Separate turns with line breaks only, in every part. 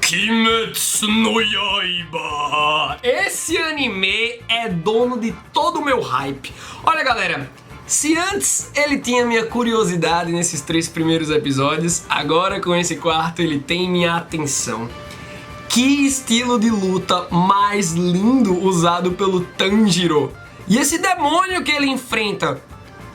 Kimetsu no Yaiba! Esse anime é dono de todo o meu hype. Olha, galera, se antes ele tinha minha curiosidade nesses 3 primeiros episódios, agora com esse quarto ele tem minha atenção. Que estilo de luta mais lindo usado pelo Tanjiro! E esse demônio que ele enfrenta,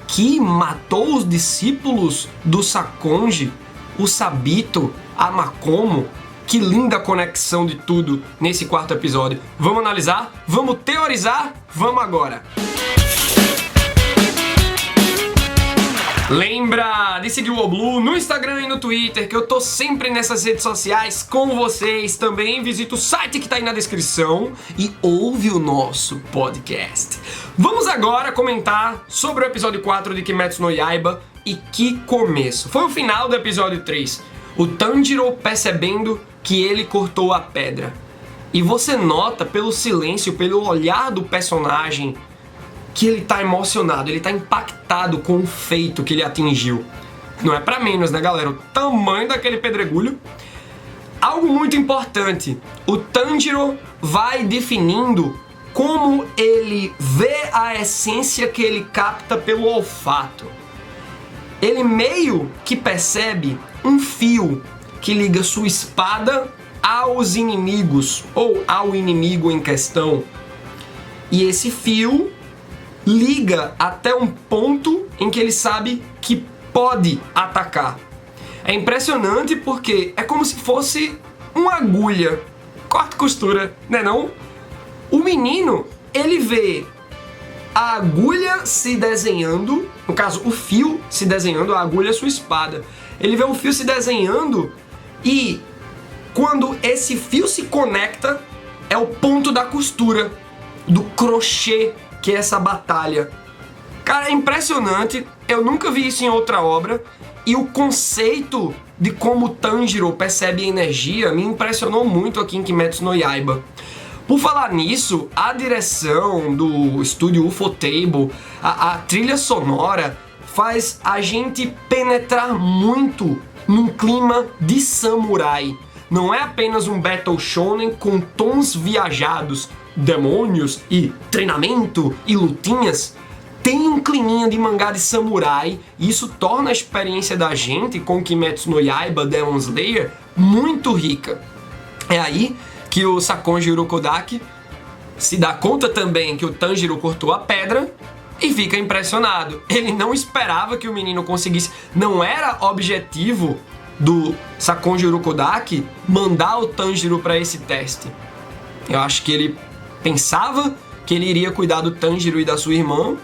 que matou os discípulos do Sakonji, o Sabito, a Makomo. Que linda conexão de tudo nesse quarto episódio. Vamos analisar? Vamos teorizar? Vamos agora! Lembra de seguir o Oblu no Instagram e no Twitter, que eu tô sempre nessas redes sociais com vocês. Também visita o site que tá aí na descrição e ouve o nosso podcast. Vamos agora comentar sobre o episódio 4 de Kimetsu no Yaiba. E que começo! Foi o final do episódio 3. O Tanjiro percebendo que ele cortou a pedra. E você nota pelo silêncio, pelo olhar do personagem, que ele tá emocionado, ele tá impactado com o feito que ele atingiu. Não é pra menos, né, galera? O tamanho daquele pedregulho. Algo muito importante, o Tanjiro vai definindo como ele vê a essência que ele capta pelo olfato. Ele meio que percebe um fio que liga sua espada aos inimigos, ou ao inimigo em questão. E esse fio liga até um ponto em que ele sabe que pode atacar. É impressionante porque é como se fosse uma agulha, corta e costura, né não? O menino, ele vê a agulha se desenhando, no caso o fio se desenhando, a agulha é sua espada. Ele vê o fio se desenhando e quando esse fio se conecta é o ponto da costura, do crochê que é essa batalha. Cara, é impressionante, eu nunca vi isso em outra obra e o conceito de como o Tanjiro percebe a energia me impressionou muito aqui em Kimetsu no Yaiba. Por falar nisso, a direção do estúdio Ufotable, a trilha sonora, faz a gente penetrar muito num clima de samurai. Não é apenas um battle shonen com tons viajados, demônios e treinamento e lutinhas. Tem um climinha de mangá de samurai e isso torna a experiência da gente com Kimetsu no Yaiba Demon Slayer muito rica. É aí que o Sakonji Urokodaki se dá conta também que o Tanjiro cortou a pedra e fica impressionado. Ele não esperava que o menino conseguisse. Não era objetivo do Sakonji Urokodaki mandar o Tanjiro para esse teste. Eu acho que ele pensava que ele iria cuidar do Tanjiro e da sua irmã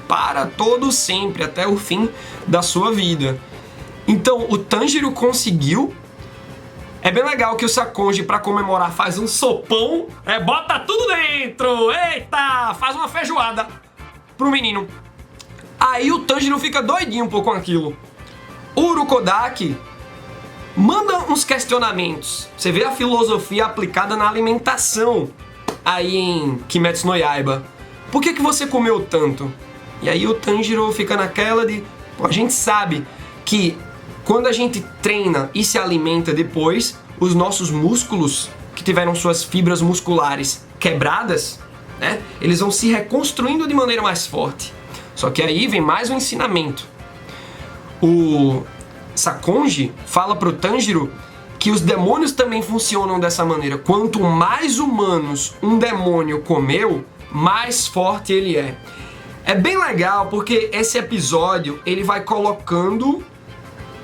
para todo sempre, até o fim da sua vida. Então o Tanjiro conseguiu. É bem legal que o Sakonji, pra comemorar, faz um sopão, bota tudo dentro, eita, faz uma feijoada pro menino. Aí o Tanjiro fica doidinho um pouco com aquilo. O Urokodaki manda uns questionamentos. Você vê a filosofia aplicada na alimentação aí em Kimetsu no Yaiba. Por que você comeu tanto? E aí o Tanjiro fica naquela de... Pô, a gente sabe que quando a gente treina e se alimenta depois, os nossos músculos, que tiveram suas fibras musculares quebradas, né, eles vão se reconstruindo de maneira mais forte. Só que aí vem mais um ensinamento. O Sakonji fala pro Tanjiro que os demônios também funcionam dessa maneira. Quanto mais humanos um demônio comeu, mais forte ele é. É bem legal porque esse episódio ele vai colocando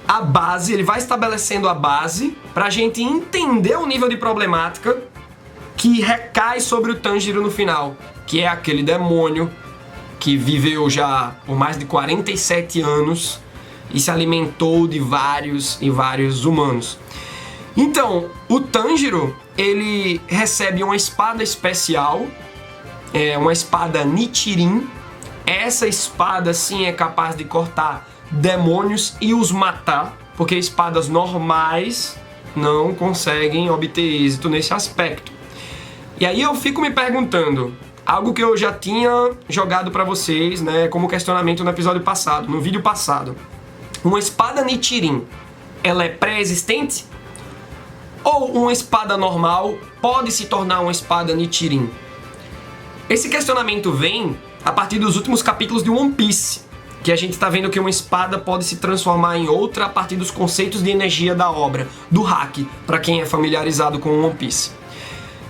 a base, ele vai estabelecendo a base pra gente entender o nível de problemática que recai sobre o Tanjiro no final, que é aquele demônio que viveu já por mais de 47 anos e se alimentou de vários e vários humanos. Então, o Tanjiro, ele recebe uma espada especial, uma espada Nichirin. Essa espada sim é capaz de cortar demônios e os matar, porque espadas normais não conseguem obter êxito nesse aspecto. E aí eu fico me perguntando, algo que eu já tinha jogado pra vocês, né, como questionamento no episódio passado, no vídeo passado. Uma espada Nichirin, ela é pré-existente? Ou uma espada normal pode se tornar uma espada Nichirin? Esse questionamento vem a partir dos últimos capítulos de One Piece, que a gente está vendo que uma espada pode se transformar em outra a partir dos conceitos de energia da obra, do Haki, para quem é familiarizado com One Piece.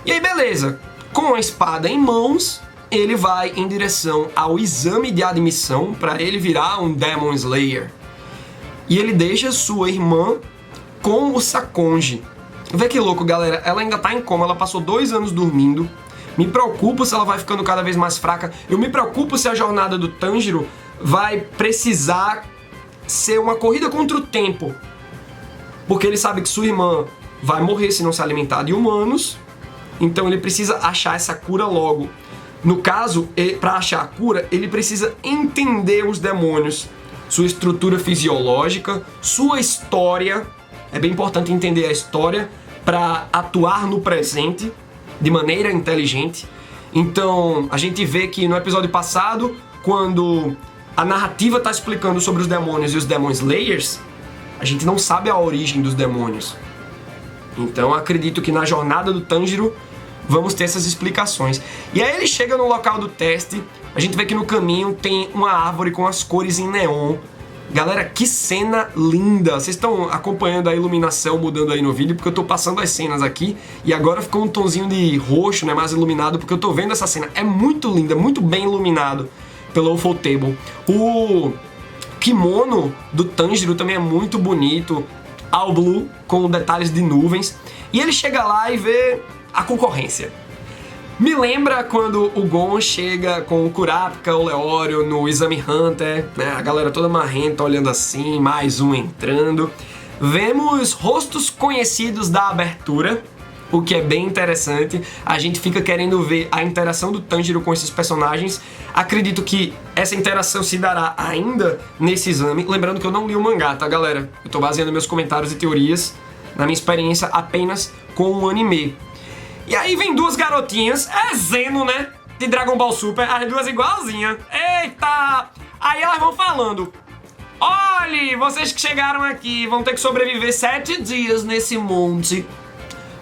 E aí beleza, com a espada em mãos, ele vai em direção ao exame de admissão para ele virar um Demon Slayer. E ele deixa sua irmã com o Sakonji. Vê que louco, galera, ela ainda tá em coma, ela passou 2 anos dormindo. Me preocupo se ela vai ficando cada vez mais fraca. Eu me preocupo se a jornada do Tanjiro vai precisar ser uma corrida contra o tempo. Porque ele sabe que sua irmã vai morrer se não se alimentar de humanos. Então ele precisa achar essa cura logo. No caso, para achar a cura, ele precisa entender os demônios. Sua estrutura fisiológica, sua história. É bem importante entender a história para atuar no presente de maneira inteligente. Então, a gente vê que no episódio passado, quando a narrativa está explicando sobre os demônios e os Demon Slayers, a gente não sabe a origem dos demônios. Então, acredito que na jornada do Tanjiro vamos ter essas explicações. E aí ele chega no local do teste, a gente vê que no caminho tem uma árvore com as cores em neon. Galera, que cena linda! Vocês estão acompanhando a iluminação mudando aí no vídeo, porque eu tô passando as cenas aqui e agora ficou um tonzinho de roxo, né, mais iluminado, porque eu tô vendo essa cena. É muito linda, muito bem iluminado pelo Ufotable. O kimono do Tanjiro também é muito bonito, all blue, com detalhes de nuvens. E ele chega lá e vê a concorrência. Me lembra quando o Gon chega com o Kurapika, o Leório no Exame Hunter, né? A galera toda marrenta olhando assim, mais um entrando. Vemos rostos conhecidos da abertura, o que é bem interessante. A gente fica querendo ver a interação do Tanjiro com esses personagens. Acredito que essa interação se dará ainda nesse exame. Lembrando que eu não li o mangá, tá, galera? Eu tô baseando meus comentários e teorias na minha experiência apenas com o anime. E aí vem duas garotinhas, é Zeno, né? De Dragon Ball Super, as duas igualzinhas. Eita! Aí elas vão falando: olhe, vocês que chegaram aqui vão ter que sobreviver 7 dias nesse monte.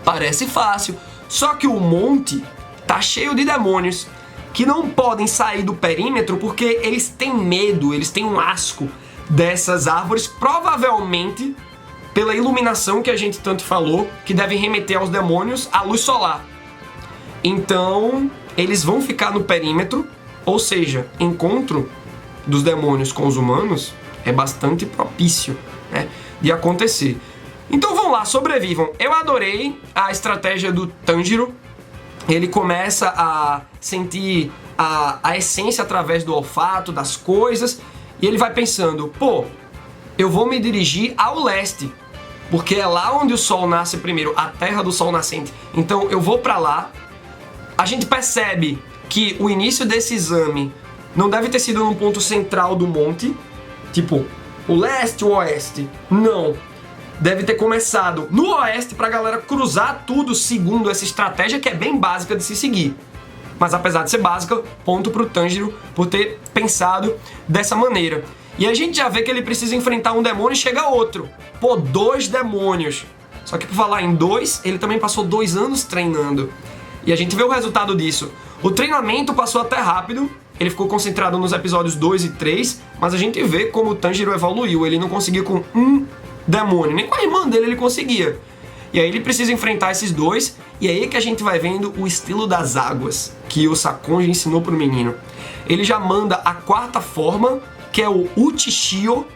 Parece fácil, só que o monte tá cheio de demônios que não podem sair do perímetro porque eles têm medo, eles têm um asco dessas árvores, provavelmente pela iluminação que a gente tanto falou, que devem remeter aos demônios à luz solar. Então, eles vão ficar no perímetro, ou seja, encontro dos demônios com os humanos é bastante propício, né, de acontecer. Então vão lá, sobrevivam. Eu adorei a estratégia do Tanjiro. Ele começa a sentir a essência através do olfato, das coisas, e ele vai pensando: pô, eu vou me dirigir ao leste, porque é lá onde o sol nasce primeiro, a terra do sol nascente. Então eu vou pra lá. A gente percebe que o início desse exame não deve ter sido num ponto central do monte, tipo o leste ou oeste. Não. Deve ter começado no oeste pra galera cruzar tudo segundo essa estratégia que é bem básica de se seguir. Mas apesar de ser básica, ponto pro Tanjiro por ter pensado dessa maneira. E a gente já vê que ele precisa enfrentar um demônio e chega outro. Pô, 2 demônios. Só que por falar em 2, ele também passou 2 anos treinando. E a gente vê o resultado disso. O treinamento passou até rápido, ele ficou concentrado nos episódios 2 e 3, mas a gente vê como o Tanjiro evoluiu. Ele não conseguia com um demônio, nem com a irmã dele ele conseguia. E aí ele precisa enfrentar esses 2, e é aí que a gente vai vendo o estilo das águas que o Sakonji ensinou pro menino. Ele já manda a 4ª forma, que é o Uchishio.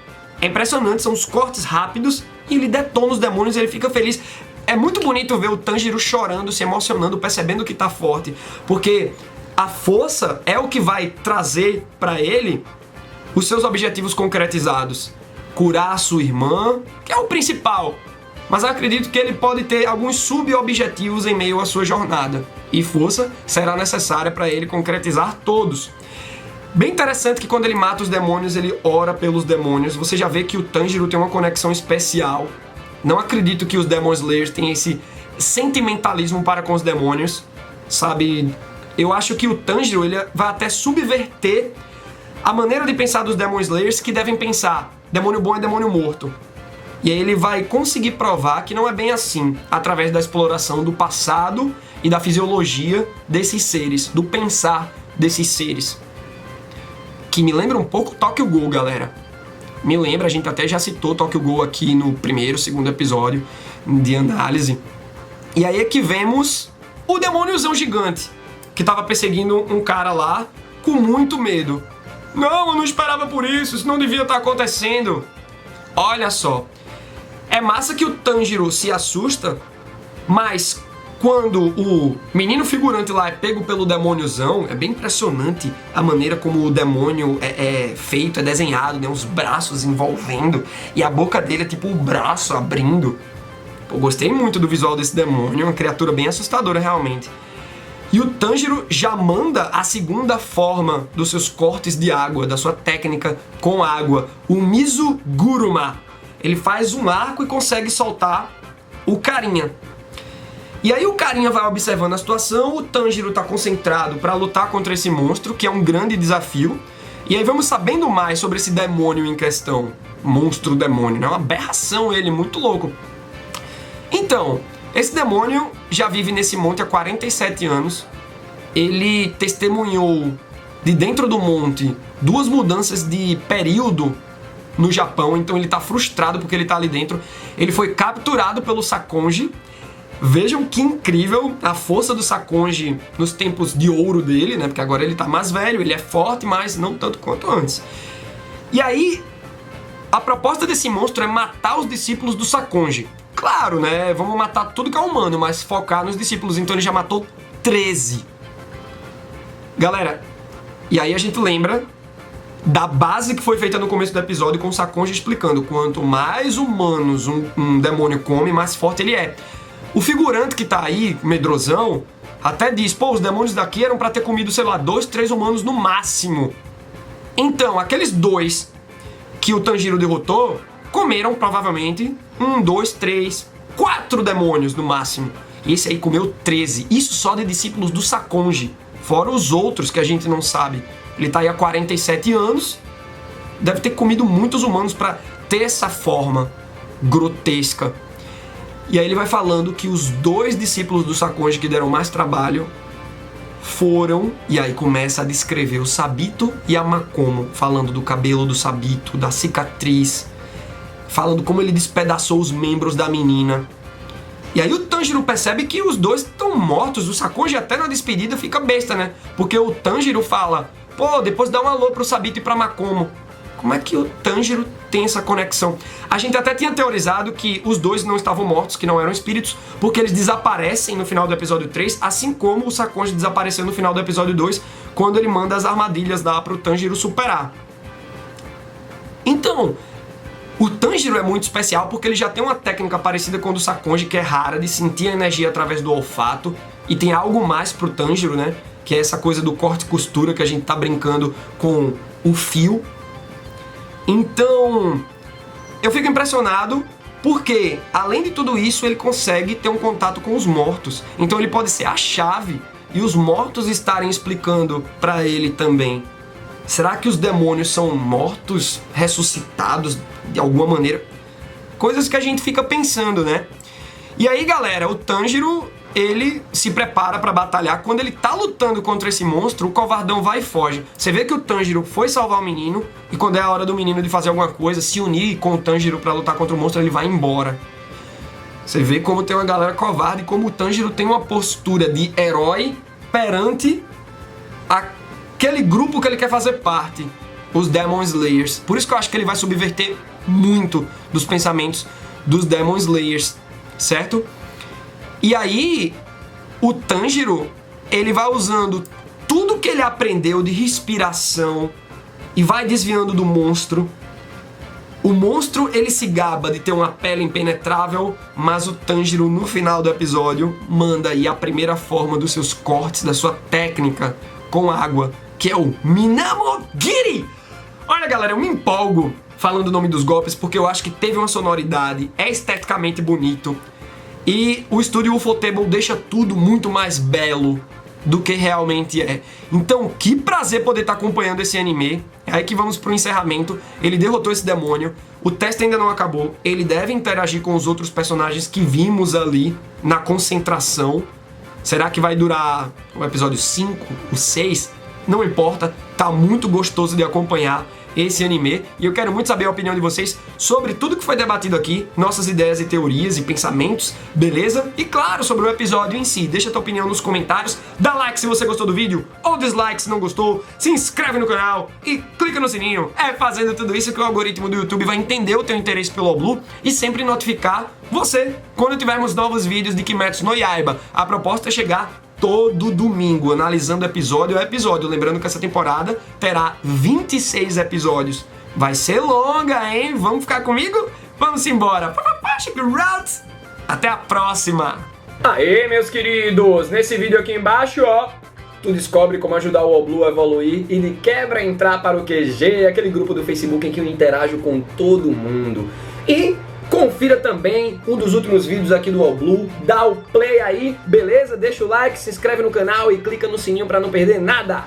É impressionante, são os cortes rápidos e ele detona os demônios e ele fica feliz. É muito bonito ver o Tanjiro chorando, se emocionando, percebendo que tá forte, porque a força é o que vai trazer pra ele os seus objetivos concretizados. Curar a sua irmã, que é o principal, mas eu acredito que ele pode ter alguns sub-objetivos em meio à sua jornada, e força será necessária para ele concretizar todos. Bem interessante que quando ele mata os demônios, ele ora pelos demônios. Você já vê que o Tanjiro tem uma conexão especial. Não acredito que os Demon Slayers tenham esse sentimentalismo para com os demônios, sabe? Eu acho que o Tanjiro ele vai até subverter a maneira de pensar dos Demon Slayers, que devem pensar: demônio bom é demônio morto. E aí ele vai conseguir provar que não é bem assim, através da exploração do passado e da fisiologia desses seres, do pensar desses seres. Que me lembra um pouco Tokyo Ghoul, galera. Me lembra, a gente até já citou Tokyo Ghoul aqui no primeiro, segundo episódio de análise. E aí é que vemos o demôniozão gigante, que tava perseguindo um cara lá com muito medo. Não, eu não esperava por isso não devia estar acontecendo. Olha só, é massa que o Tanjiro se assusta, mas quando o menino figurante lá é pego pelo demôniozão, é bem impressionante a maneira como o demônio é feito, é desenhado, né? Os braços envolvendo e a boca dele é tipo o braço abrindo. Eu gostei muito do visual desse demônio, é uma criatura bem assustadora realmente. E o Tanjiro já manda a segunda forma dos seus cortes de água, da sua técnica com água, o Mizuguruma. Ele faz um arco e consegue soltar o carinha. E aí o carinha vai observando a situação, o Tanjiro tá concentrado para lutar contra esse monstro, que é um grande desafio. E aí vamos sabendo mais sobre esse demônio em questão. Monstro demônio, né? Uma aberração ele, muito louco. Então, esse demônio já vive nesse monte há 47 anos. Ele testemunhou de dentro do monte 2 mudanças de período no Japão, então ele tá frustrado porque ele tá ali dentro. Ele foi capturado pelo Sakonji. Vejam que incrível a força do Sakonji nos tempos de ouro dele, né? Porque agora ele tá mais velho, ele é forte, mas não tanto quanto antes. E aí, a proposta desse monstro é matar os discípulos do Sakonji. Claro, né? Vamos matar tudo que é humano, mas focar nos discípulos. Então ele já matou 13. Galera, e aí a gente lembra da base que foi feita no começo do episódio com o Sakonji explicando: quanto mais humanos um demônio come, mais forte ele é. O figurante que tá aí, medrosão, até diz: pô, os demônios daqui eram pra ter comido, sei lá, 2, 3 humanos no máximo. Então, aqueles 2 que o Tanjiro derrotou, comeram provavelmente 1, 2, 3, 4 demônios no máximo. E esse aí comeu 13. Isso só de discípulos do Sakonji. Fora os outros que a gente não sabe. Ele tá aí há 47 anos. Deve ter comido muitos humanos pra ter essa forma grotesca. E aí ele vai falando que os 2 discípulos do Sakonji que deram mais trabalho foram, e aí começa a descrever o Sabito e a Makomo, falando do cabelo do Sabito, da cicatriz, falando como ele despedaçou os membros da menina. E aí o Tanjiro percebe que os 2 estão mortos. O Sakonji até na despedida fica besta, né? Porque o Tanjiro fala: pô, depois dá um alô pro Sabito e pra Makomo. Como é que o Tanjiro tem essa conexão? A gente até tinha teorizado que os 2 não estavam mortos, que não eram espíritos, porque eles desaparecem no final do episódio 3, assim como o Sakonji desapareceu no final do episódio 2, quando ele manda as armadilhas lá pro Tanjiro superar. Então, o Tanjiro é muito especial porque ele já tem uma técnica parecida com a do Sakonji, que é rara, de sentir a energia através do olfato, e tem algo mais pro Tanjiro, né? Que é essa coisa do corte e costura, que a gente tá brincando com o fio. Então, eu fico impressionado porque, além de tudo isso, ele consegue ter um contato com os mortos. Então ele pode ser a chave e os mortos estarem explicando pra ele também. Será que os demônios são mortos, ressuscitados de alguma maneira? Coisas que a gente fica pensando, né? E aí, galera, o Tanjiro, ele se prepara pra batalhar. Quando ele tá lutando contra esse monstro, o covardão vai e foge. Você vê que o Tanjiro foi salvar o menino, e quando é a hora do menino de fazer alguma coisa, se unir com o Tanjiro pra lutar contra o monstro, ele vai embora. Você vê como tem uma galera covarde e como o Tanjiro tem uma postura de herói perante aquele grupo que ele quer fazer parte, os Demon Slayers. Por isso que eu acho que ele vai subverter muito dos pensamentos dos Demon Slayers, certo? E aí, o Tanjiro, ele vai usando tudo que ele aprendeu de respiração e vai desviando do monstro. O monstro, ele se gaba de ter uma pele impenetrável, mas o Tanjiro, no final do episódio, manda aí a primeira forma dos seus cortes, da sua técnica com água, que é o Minamogiri! Olha, galera, eu me empolgo falando o nome dos golpes porque eu acho que teve uma sonoridade, é esteticamente bonito. E o estúdio Ufotable deixa tudo muito mais belo do que realmente é. Então, que prazer poder estar acompanhando esse anime. É aí que vamos pro encerramento. Ele derrotou esse demônio. O teste ainda não acabou, ele deve interagir com os outros personagens que vimos ali na concentração. Será que vai durar o episódio 5, o 6? Não importa, tá muito gostoso de acompanhar esse anime e eu quero muito saber a opinião de vocês sobre tudo que foi debatido aqui, nossas ideias e teorias e pensamentos, beleza? E claro, sobre o episódio em si. Deixa a tua opinião nos comentários, dá like se você gostou do vídeo ou dislike se não gostou, se inscreve no canal e clica no sininho. É fazendo tudo isso que o algoritmo do YouTube vai entender o teu interesse pelo Oblu e sempre notificar você quando tivermos novos vídeos de Kimetsu no Yaiba. A proposta é chegar todo domingo, analisando episódio a episódio. Lembrando que essa temporada terá 26 episódios. Vai ser longa, hein? Vamos ficar comigo? Vamos embora. Até a próxima. Aê, meus queridos! Nesse vídeo aqui embaixo, ó, tu descobre como ajudar o Oblu a evoluir e de quebra entrar para o QG, aquele grupo do Facebook em que eu interajo com todo mundo. E confira também um dos últimos vídeos aqui do Oblu, dá o play aí, beleza? Deixa o like, se inscreve no canal e clica no sininho para não perder nada.